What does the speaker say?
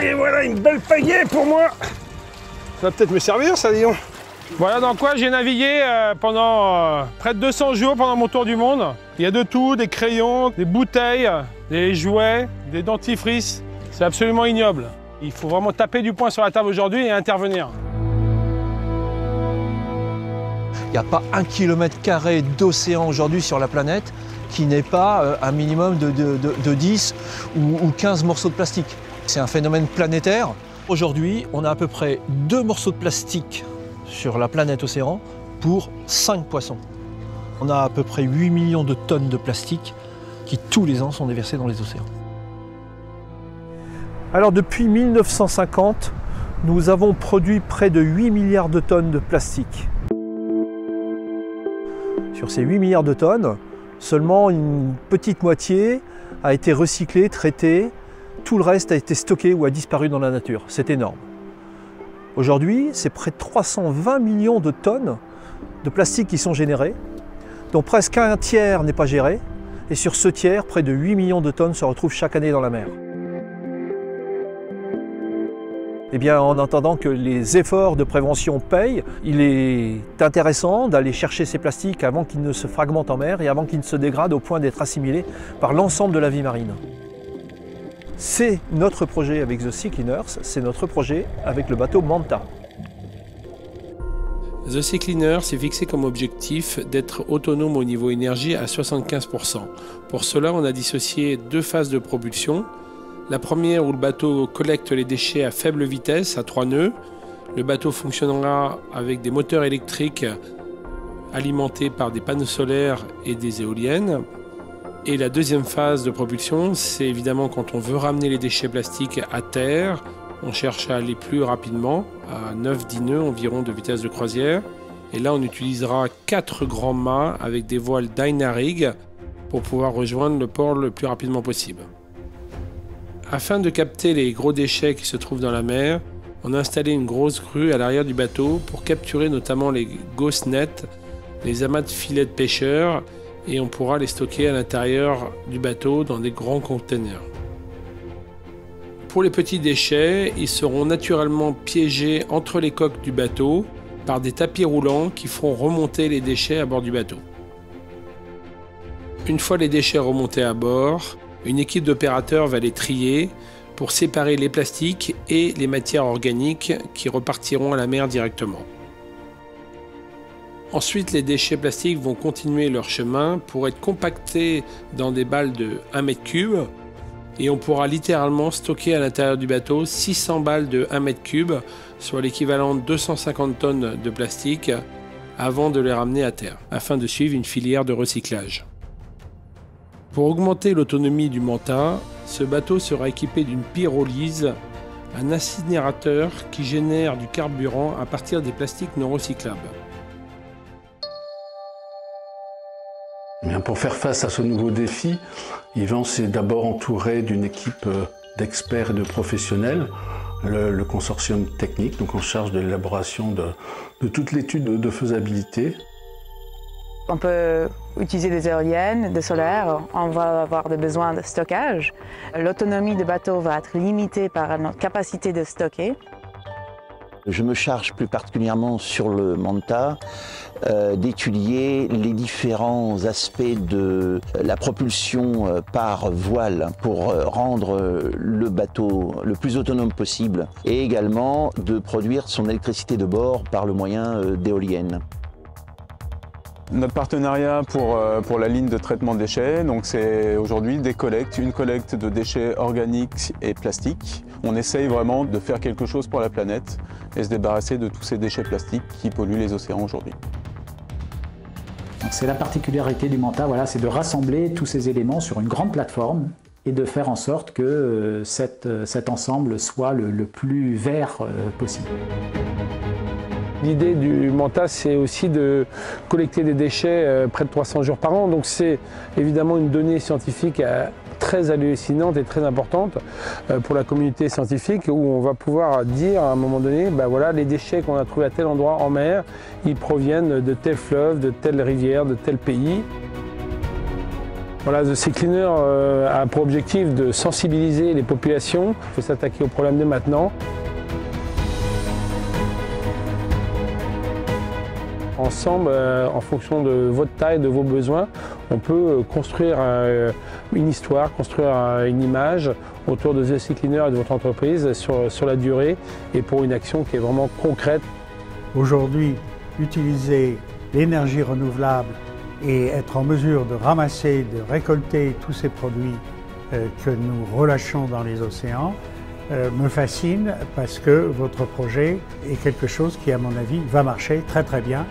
Et voilà une belle pagaie pour moi. Ça va peut-être me servir ça, dis donc. Voilà dans quoi j'ai navigué pendant près de 200 jours pendant mon tour du monde. Il y a de tout, des crayons, des bouteilles, des jouets, des dentifrices. C'est absolument ignoble. Il faut vraiment taper du poing sur la table aujourd'hui et intervenir. Il n'y a pas 1 km² d'océan aujourd'hui sur la planète qui n'ait pas un minimum de 10 ou 15 morceaux de plastique. C'est un phénomène planétaire. Aujourd'hui, on a à peu près 2 morceaux de plastique sur la planète océan pour 5 poissons. On a à peu près 8 millions de tonnes de plastique qui tous les ans sont déversées dans les océans. Alors depuis 1950, nous avons produit près de 8 milliards de tonnes de plastique. Sur ces 8 milliards de tonnes, seulement une petite moitié a été recyclée, traitée. Tout le reste a été stocké ou a disparu dans la nature. C'est énorme. Aujourd'hui, c'est près de 320 millions de tonnes de plastique qui sont générées, dont presque un tiers n'est pas géré. Et sur ce tiers, près de 8 millions de tonnes se retrouvent chaque année dans la mer. Eh bien, en attendant que les efforts de prévention payent, il est intéressant d'aller chercher ces plastiques avant qu'ils ne se fragmentent en mer et avant qu'ils ne se dégradent au point d'être assimilés par l'ensemble de la vie marine. C'est notre projet avec The Sea Cleaners, c'est notre projet avec le bateau Manta. The Sea Cleaners s'est fixé comme objectif d'être autonome au niveau énergie à 75%. Pour cela, on a dissocié 2 phases de propulsion. La première où le bateau collecte les déchets à faible vitesse, à 3 nœuds. Le bateau fonctionnera avec des moteurs électriques alimentés par des panneaux solaires et des éoliennes. Et la deuxième phase de propulsion, c'est évidemment quand on veut ramener les déchets plastiques à terre, on cherche à aller plus rapidement, à 9-10 nœuds environ de vitesse de croisière. Et là, on utilisera 4 grands mâts avec des voiles Dynarig pour pouvoir rejoindre le port le plus rapidement possible. Afin de capter les gros déchets qui se trouvent dans la mer, on a installé une grosse grue à l'arrière du bateau pour capturer notamment les ghost nets, les amas de filets de pêcheurs, et on pourra les stocker à l'intérieur du bateau dans des grands containers. Pour les petits déchets, ils seront naturellement piégés entre les coques du bateau par des tapis roulants qui feront remonter les déchets à bord du bateau. Une fois les déchets remontés à bord, une équipe d'opérateurs va les trier pour séparer les plastiques et les matières organiques qui repartiront à la mer directement. Ensuite, les déchets plastiques vont continuer leur chemin pour être compactés dans des balles de 1 m3 et on pourra littéralement stocker à l'intérieur du bateau 600 balles de 1 m3, soit l'équivalent de 250 tonnes de plastique, avant de les ramener à terre, afin de suivre une filière de recyclage. Pour augmenter l'autonomie du Manta, ce bateau sera équipé d'une pyrolyse, un incinérateur qui génère du carburant à partir des plastiques non recyclables. Pour faire face à ce nouveau défi, Yvan s'est d'abord entouré d'une équipe d'experts et de professionnels, le consortium technique, donc en charge de l'élaboration de toute l'étude de faisabilité. On peut utiliser des éoliennes, des solaires, on va avoir des besoins de stockage. L'autonomie du bateau va être limitée par notre capacité de stocker. Je me charge plus particulièrement sur le Manta d'étudier les différents aspects de la propulsion par voile pour rendre le bateau le plus autonome possible et également de produire son électricité de bord par le moyen d'éoliennes. Notre partenariat pour la ligne de traitement de déchets, c'est aujourd'hui une collecte de déchets organiques et plastiques. On essaye vraiment de faire quelque chose pour la planète et se débarrasser de tous ces déchets plastiques qui polluent les océans aujourd'hui. C'est la particularité du Manta, c'est de rassembler tous ces éléments sur une grande plateforme et de faire en sorte que cet ensemble soit le plus vert possible. L'idée du Manta, c'est aussi de collecter des déchets près de 300 jours par an. Donc c'est évidemment une donnée scientifique très hallucinante et très importante pour la communauté scientifique, où on va pouvoir dire à un moment donné, voilà, les déchets qu'on a trouvés à tel endroit en mer, ils proviennent de tel fleuve, de telle rivière, de tel pays. Voilà, The Sea Cleaner a pour objectif de sensibiliser les populations. Il faut s'attaquer aux problèmes de maintenant. Ensemble, en fonction de votre taille, de vos besoins, on peut construire une histoire, construire une image autour de The Sea Cleaner et de votre entreprise sur la durée et pour une action qui est vraiment concrète. Aujourd'hui, utiliser l'énergie renouvelable et être en mesure de ramasser, de récolter tous ces produits que nous relâchons dans les océans me fascine parce que votre projet est quelque chose qui, à mon avis, va marcher très très bien.